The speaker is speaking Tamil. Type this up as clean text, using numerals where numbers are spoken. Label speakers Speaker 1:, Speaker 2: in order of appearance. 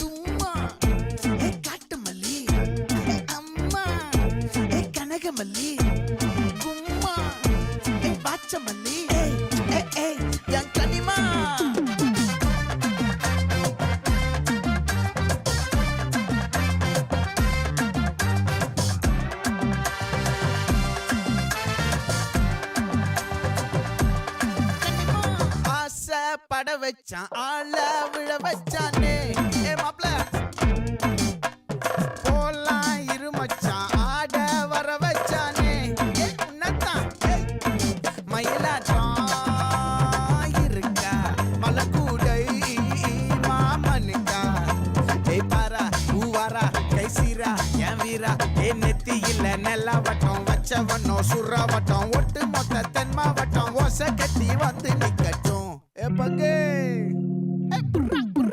Speaker 1: தும்மா ஏ காட்டு மல்லி அம்மா ஏ கனகமல்லி கும்மா ஏ பாச்ச மல்லி என் கனிமா பட வச்சான் ஆள விழ வச்சானே ஏ மாப்ள போலாம் இருமச்சான் ஆட வர வச்சானே உன்னத்தான் மயிலாட்டம் இருக்கா மலக்கூடை மாமனுக்கா ஏய் பாரா பூவாரா கைசீரா என் வீரா ஏ நெத்தி இல்ல நெல்லா வட்டம் வச்சவனோ சுறா வட்டம் ஒட்டு மொத்த தென் மாவட்டம் ஓசை கட்டி வந்து